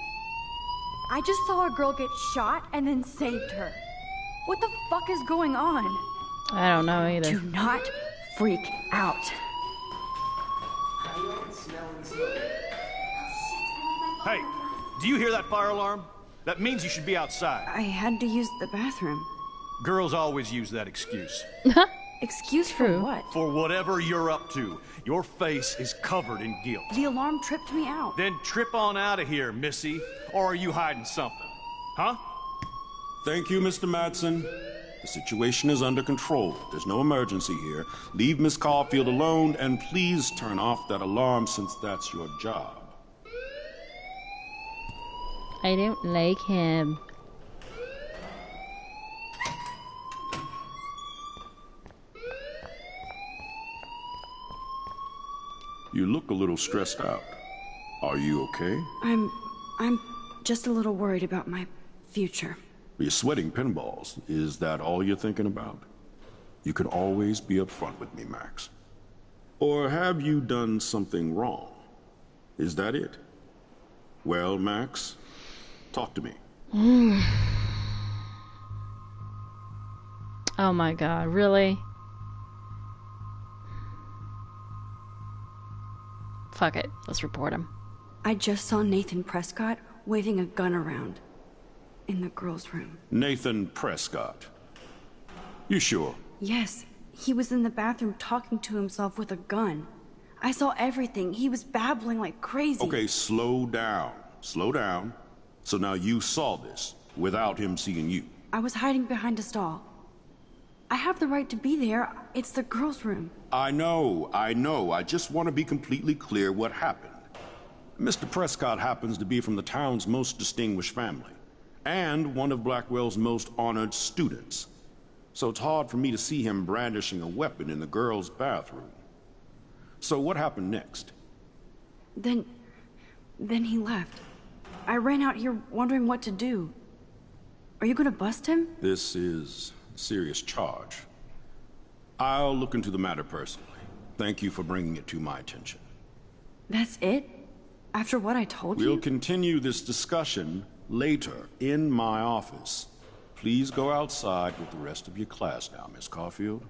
I just saw a girl get shot and then saved her. What the fuck is going on? I don't know either. Do not freak out. Hey, do you hear that fire alarm? That means you should be outside. I had to use the bathroom. Girls always use that excuse. Excuse for True. what? For whatever you're up to, your face is covered in guilt. The alarm tripped me out. Then trip on out of here, Missy. Or are you hiding something? Huh? Thank you, Mr. Madsen. The situation is under control. There's no emergency here. Leave Miss Caulfield alone, and please turn off that alarm since that's your job. I don't like him. You look a little stressed out. Are you okay? I'm just a little worried about my future. You're sweating pinballs. Is that all you're thinking about? You can always be upfront with me, Max. Or have you done something wrong? Is that it? Well, Max, talk to me. Oh my god, really? Fuck it, let's report him. I just saw Nathan Prescott waving a gun around in the girls' room. Nathan Prescott. You sure? Yes, he was in the bathroom talking to himself with a gun. I saw everything. He was babbling like crazy. Okay, slow down. Slow down. So now you saw this without him seeing you. I was hiding behind a stall. I have the right to be there. It's the girls' room. I know. I just want to be completely clear what happened. Mr. Prescott happens to be from the town's most distinguished family, and one of Blackwell's most honored students. So it's hard for me to see him brandishing a weapon in the girls' bathroom. So what happened next? Then he left. I ran out here wondering what to do. Are you gonna bust him? This is a serious charge. I'll look into the matter personally. Thank you for bringing it to my attention. That's it? After what I told you? We'll continue this discussion later in my office. Please go outside with the rest of your class now, Miss Caulfield.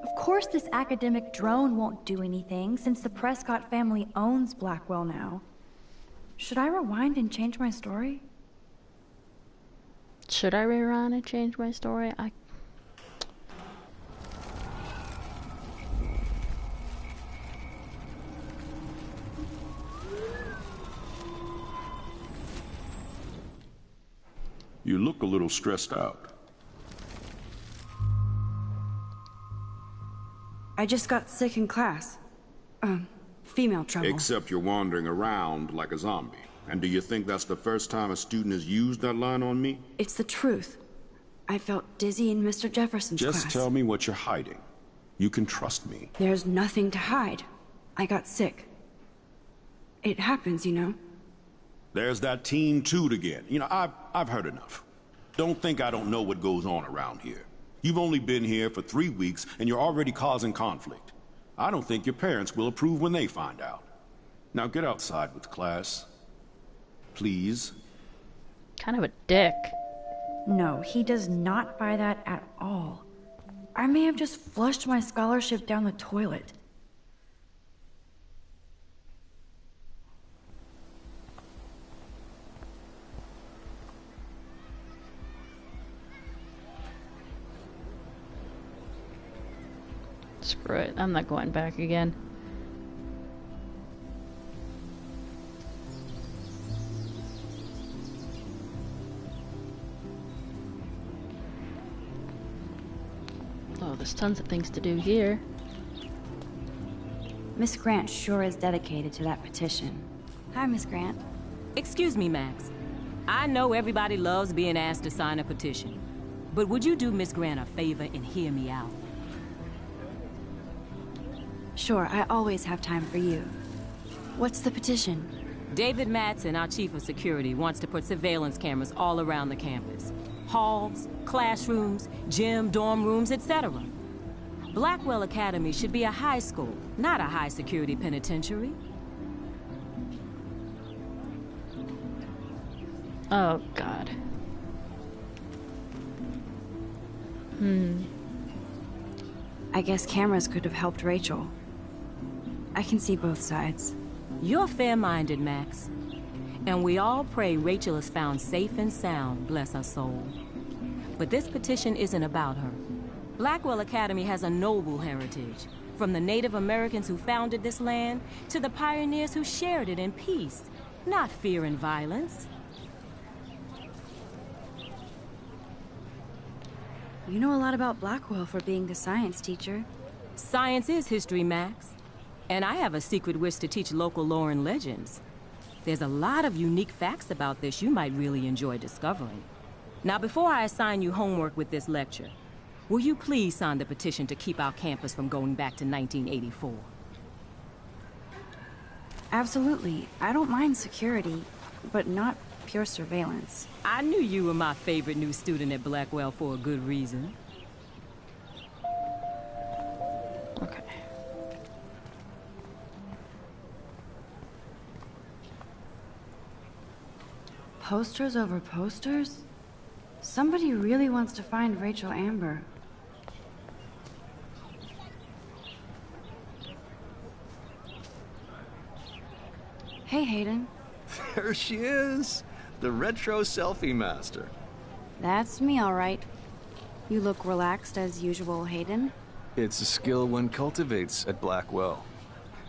Of course this academic drone won't do anything, since the Prescott family owns Blackwell now. Should I rewind and change my story? Should I rewind and change my story? You look a little stressed out. I just got sick in class. Female trouble. Except you're wandering around like a zombie. And do you think that's the first time a student has used that line on me? It's the truth. I felt dizzy in Mr. Jefferson's class. Just tell me what you're hiding. You can trust me. There's nothing to hide. I got sick. It happens, you know. There's that Team Toot again. You know, I've heard enough. Don't think I don't know what goes on around here. You've only been here for 3 weeks, and you're already causing conflict. I don't think your parents will approve when they find out. Now get outside with class. Please. Kind of a dick. No, he does not buy that at all. I may have just flushed my scholarship down the toilet. Screw it. I'm not going back again. Oh, there's tons of things to do here. Miss Grant sure is dedicated to that petition. Hi, Miss Grant. Excuse me, Max. I know everybody loves being asked to sign a petition, but would you do Miss Grant a favor and hear me out? Sure, I always have time for you. What's the petition? David Madsen, our chief of security, wants to put surveillance cameras all around the campus. Halls, classrooms, gym, dorm rooms, etc. Blackwell Academy should be a high school, not a high-security penitentiary. Oh, God. I guess cameras could have helped Rachel. I can see both sides. You're fair-minded, Max. And we all pray Rachel is found safe and sound, bless her soul. But this petition isn't about her. Blackwell Academy has a noble heritage, from the Native Americans who founded this land to the pioneers who shared it in peace, not fear and violence. You know a lot about Blackwell for being the science teacher. Science is history, Max. And I have a secret wish to teach local lore and legends. There's a lot of unique facts about this you might really enjoy discovering. Now, before I assign you homework with this lecture, will you please sign the petition to keep our campus from going back to 1984? Absolutely. I don't mind security, but not pure surveillance. I knew you were my favorite new student at Blackwell for a good reason. Okay. Posters over posters? Somebody really wants to find Rachel Amber. Hey, Hayden. There she is! The retro selfie master. That's me, all right. You look relaxed as usual, Hayden. It's a skill one cultivates at Blackwell,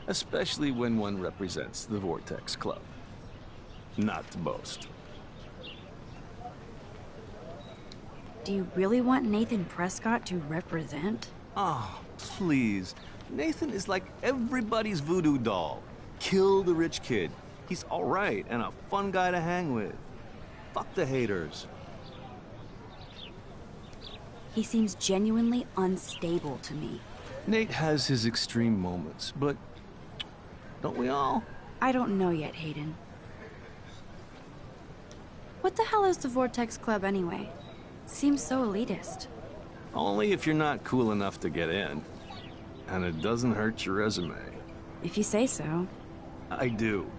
especially when one represents the Vortex Club. Not to boast. Do you really want Nathan Prescott to represent? Oh, please. Nathan is like everybody's voodoo doll. Kill the rich kid. He's alright and a fun guy to hang with. Fuck the haters. He seems genuinely unstable to me. Nate has his extreme moments, but don't we all? I don't know yet, Hayden. What the hell is the Vortex Club anyway? Seems so elitist. Only if you're not cool enough to get in. And it doesn't hurt your resume. If you say so. I do.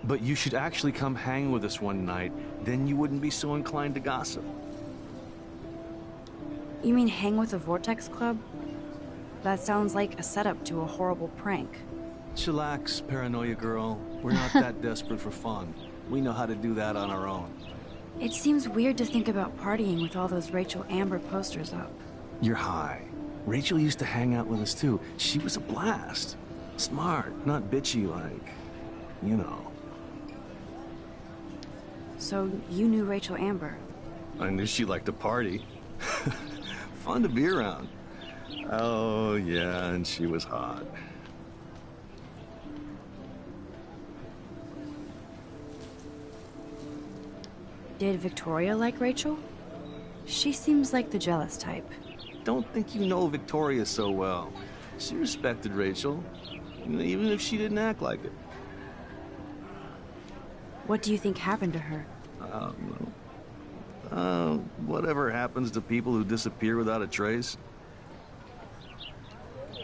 But you should actually come hang with us one night, then you wouldn't be so inclined to gossip. You mean hang with the Vortex Club? That sounds like a setup to a horrible prank. Chillax, paranoia girl. We're not that desperate for fun. We know how to do that on our own. It seems weird to think about partying with all those Rachel Amber posters up. You're high. Rachel used to hang out with us too. She was a blast. Smart, not bitchy like, you know. So you knew Rachel Amber? I knew she liked to party. Fun to be around. Oh, yeah, and she was hot. Did Victoria like Rachel? She seems like the jealous type. Don't think you know Victoria so well. She respected Rachel, even if she didn't act like it. What do you think happened to her? I don't know. Whatever happens to people who disappear without a trace.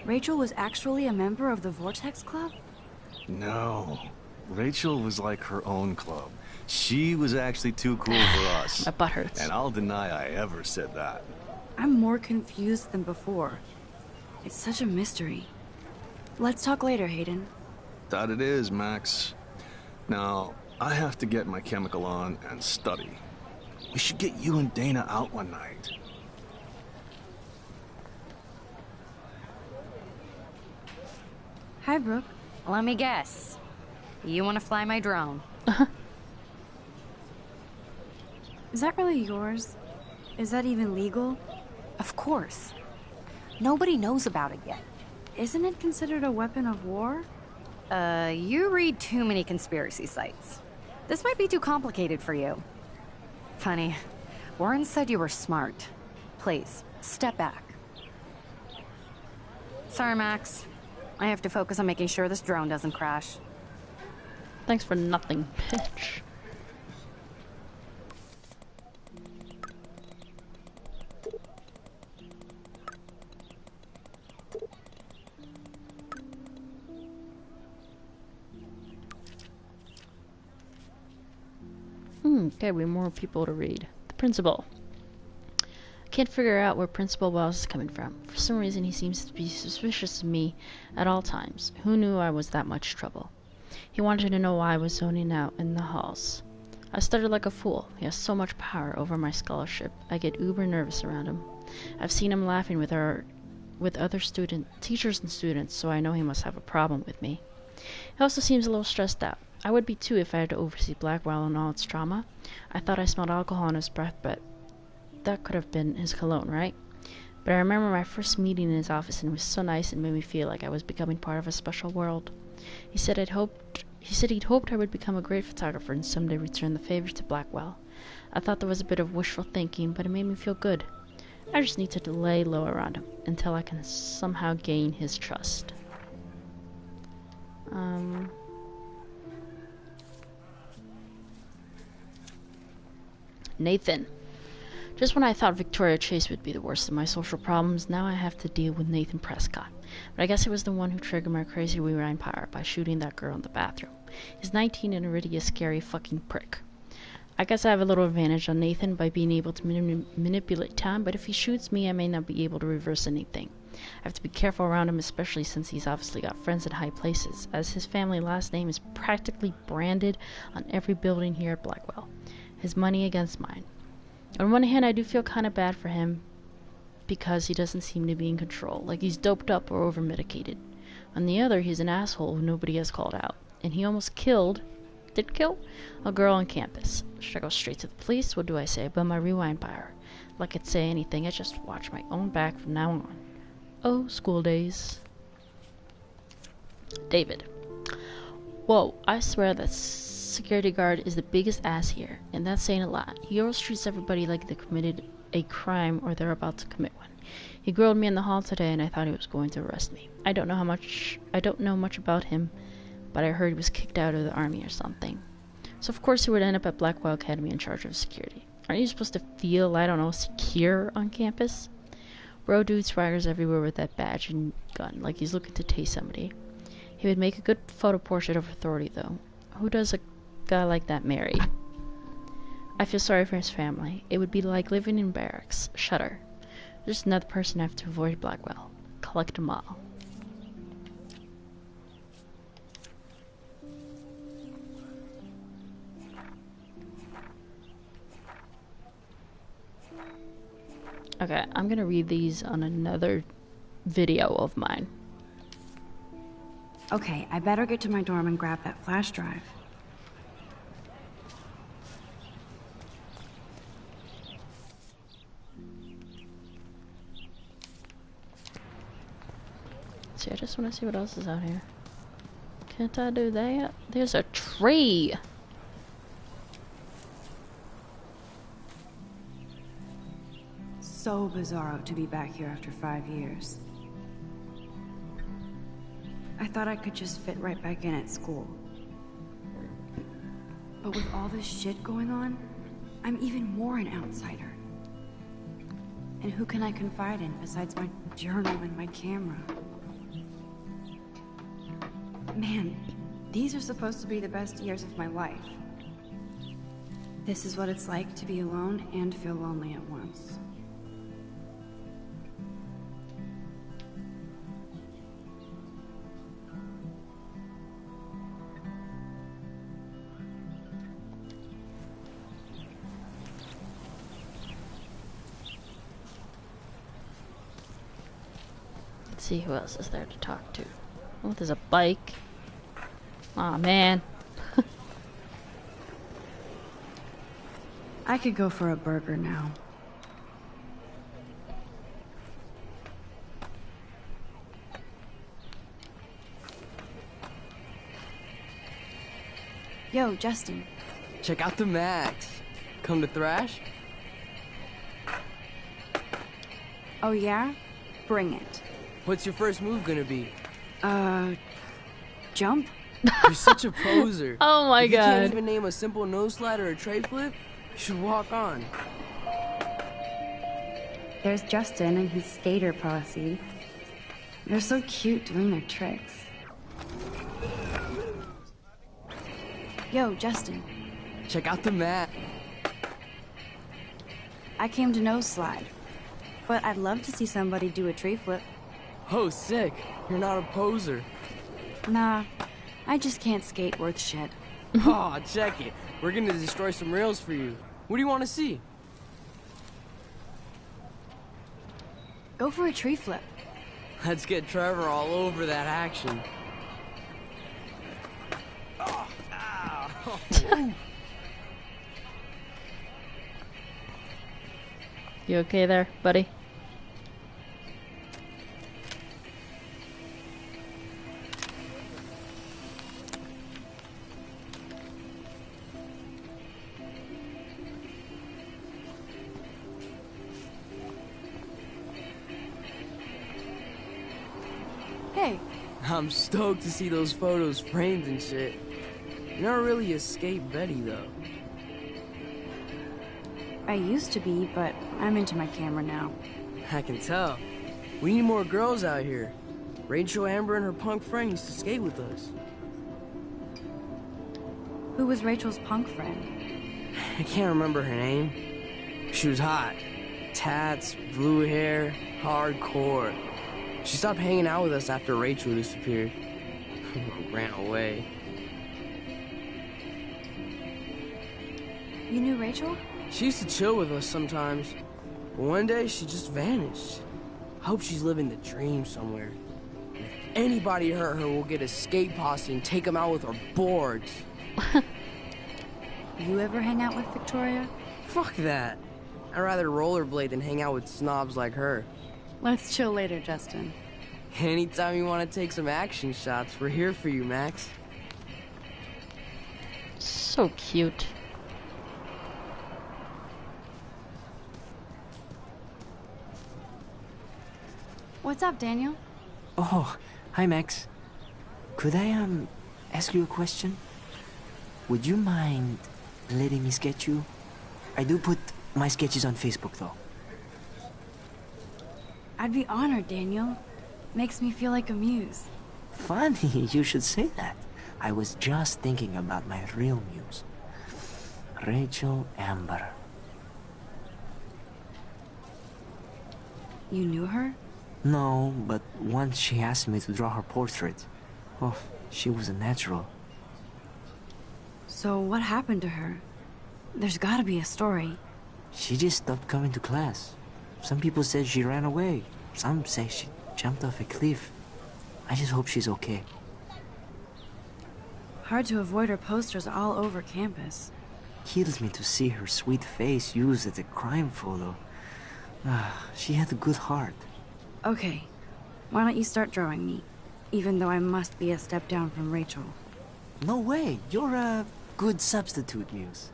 Rachel was actually a member of the Vortex Club? No. Rachel was like her own club. She was actually too cool for us. My butt hurts. And I'll deny I ever said that. I'm more confused than before. It's such a mystery. Let's talk later, Hayden. That it is, Max. Now, I have to get my chemical on and study. We should get you and Dana out one night. Hi, Brooke. Let me guess. You want to fly my drone? Is that really yours? Is that even legal? Of course. Nobody knows about it yet. Isn't it considered a weapon of war? You read too many conspiracy sites. This might be too complicated for you. Funny, Warren said you were smart. Please, step back. Sorry, Max. I have to focus on making sure this drone doesn't crash. Thanks for nothing, bitch. Okay, we have more people to read. The principal. I can't figure out where Principal Wells is coming from. For some reason, he seems to be suspicious of me at all times. Who knew I was that much trouble? He wanted to know why I was zoning out in the halls. I stuttered like a fool. He has so much power over my scholarship. I get uber nervous around him. I've seen him laughing with other teachers and students, so I know he must have a problem with me. He also seems a little stressed out. I would be too if I had to oversee Blackwell and all its trauma. I thought I smelled alcohol in his breath, but that could have been his cologne, right? But I remember my first meeting in his office, and it was so nice and made me feel like I was becoming part of a special world. He said he'd hoped I would become a great photographer and someday return the favor to Blackwell. I thought that was a bit of wishful thinking, but it made me feel good. I just need to lay low around him until I can somehow gain his trust. Nathan. Just when I thought Victoria Chase would be the worst of my social problems, now I have to deal with Nathan Prescott. But I guess it was the one who triggered my crazy rewind power by shooting that girl in the bathroom. He's 19 and already a scary fucking prick. I guess I have a little advantage on Nathan by being able to manipulate time, but if he shoots me, I may not be able to reverse anything. I have to be careful around him, especially since he's obviously got friends in high places, as his family last name is practically branded on every building here at Blackwell. His money against mine. On one hand, I do feel kind of bad for him because he doesn't seem to be in control, like he's doped up or over-medicated. On the other, he's an asshole who nobody has called out, and he almost killed did kill a girl on campus. Should I go straight to the police? What do I say about my rewind power? Like I'd say anything, I just watch my own back from now on. Oh, school days. David. Whoa, I swear that security guard is the biggest ass here, and that's saying a lot. He always treats everybody like they committed a crime or they're about to commit one. He grilled me in the hall today and I thought he was going to arrest me. I don't know much about him, but I heard he was kicked out of the army or something. So of course he would end up at Blackwell Academy in charge of security. Aren't you supposed to feel, I don't know, secure on campus? Bro dude swaggers everywhere with that badge and gun, like he's looking to tase somebody. He would make a good photo portrait of authority, though. Who does a guy like that marry? I feel sorry for his family. It would be like living in barracks. Shudder. Just another person I have to avoid Blackwell. Collect them all. Okay, I'm gonna read these on another video of mine. Okay, I better get to my dorm and grab that flash drive. See, I just want to see what else is out here. Can't I do that? There's a tree! So bizarro to be back here after 5 years. I thought I could just fit right back in at school. But with all this shit going on, I'm even more an outsider. And who can I confide in besides my journal and my camera? Man, these are supposed to be the best years of my life. This is what it's like to be alone and feel lonely at once. Let's see who else is there to talk to. Oh, there's a bike. Aw, man. I could go for a burger now. Yo, Justin. Check out the Max. Come to thrash? Oh yeah? Bring it. What's your first move gonna be? Jump? You're such a poser. Oh my if god. You can't even name a simple nose slide or a tray flip? You should walk on. There's Justin and his skater posse. They're so cute doing their tricks. Yo, Justin. Check out the mat. I came to nose slide, but I'd love to see somebody do a tree flip. Oh, sick. You're not a poser. Nah, I just can't skate worth shit. Aw, check it. We're gonna destroy some rails for you. What do you want to see? Go for a tree flip. Let's get Trevor all over that action. Oh, ow. You okay there, buddy? Hey. I'm stoked to see those photos framed and shit. You're not really a skate Betty, though. I used to be, but I'm into my camera now. I can tell. We need more girls out here. Rachel, Amber, and her punk friend used to skate with us. Who was Rachel's punk friend? I can't remember her name. She was hot. Tats, blue hair, hardcore. She stopped hanging out with us after Rachel disappeared. Ran away. You knew Rachel? She used to chill with us sometimes. But one day, she just vanished. I hope she's living the dream somewhere. And if anybody hurt her, we'll get a skate posse and take them out with our boards. You ever hang out with Victoria? Fuck that. I'd rather rollerblade than hang out with snobs like her. Let's chill later, Justin. Anytime you want to take some action shots, we're here for you, Max. So cute. What's up, Daniel? Oh, hi, Max. Could I, ask you a question? Would you mind letting me sketch you? I do put my sketches on Facebook, though. I'd be honored, Daniel. Makes me feel like a muse. Funny, you should say that. I was just thinking about my real muse. Rachel Amber. You knew her? No, but once she asked me to draw her portrait. Oh, she was a natural. So what happened to her? There's gotta be a story. She just stopped coming to class. Some people said she ran away. Some say she jumped off a cliff. I just hope she's okay. Hard to avoid her posters all over campus. Kills me to see her sweet face used as a crime photo. She had a good heart. Okay, why don't you start drawing me? Even though I must be a step down from Rachel. No way, you're a good substitute, Muse.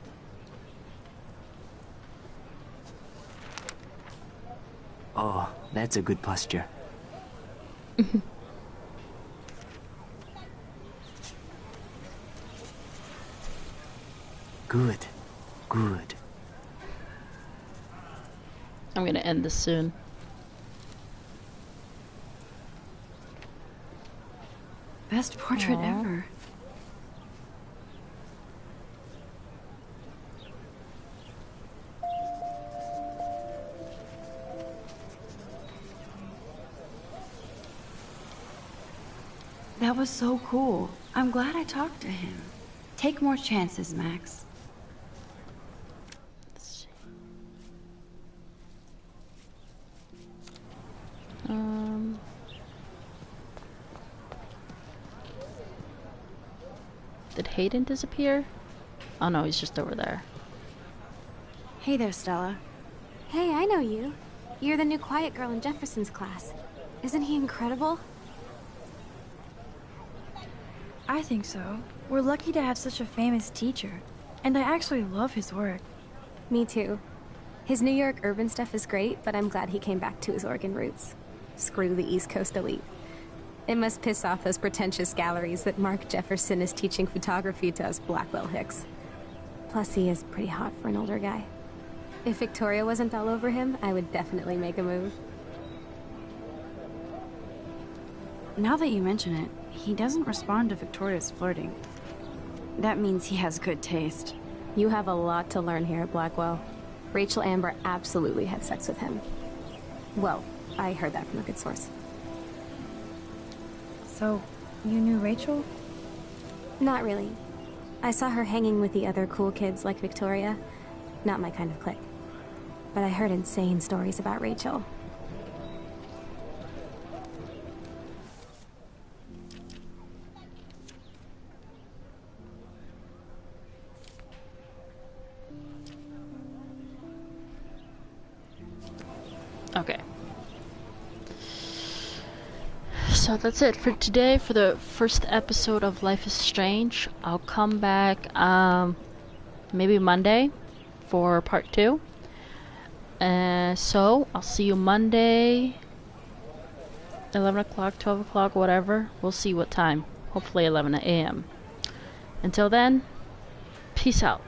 Oh, that's a good posture. Good, good. I'm gonna end this soon. Best portrait Aww. ever. That was so cool. I'm glad I talked to him. Take more chances, Max. Did Hayden disappear? Oh no, he's just over there. Hey there, Stella. Hey, I know you. You're the new quiet girl in Jefferson's class. Isn't he incredible? I think so. We're lucky to have such a famous teacher. And I actually love his work. Me too. His New York urban stuff is great, but I'm glad he came back to his Oregon roots. Screw the East Coast elite. It must piss off those pretentious galleries that Mark Jefferson is teaching photography to us Blackwell hicks. Plus, he is pretty hot for an older guy. If Victoria wasn't all over him, I would definitely make a move. Now that you mention it, he doesn't respond to Victoria's flirting. That means he has good taste. You have a lot to learn here at Blackwell. Rachel Amber absolutely had sex with him. Well, I heard that from a good source. So, you knew Rachel? Not really. I saw her hanging with the other cool kids like Victoria. Not my kind of clique. But I heard insane stories about Rachel. Okay. So that's it for today for the first episode of Life is Strange. I'll come back maybe Monday for part 2. So I'll see you Monday, 11 o'clock, 12 o'clock, whatever. We'll see what time. Hopefully 11 a.m. Until then, peace out.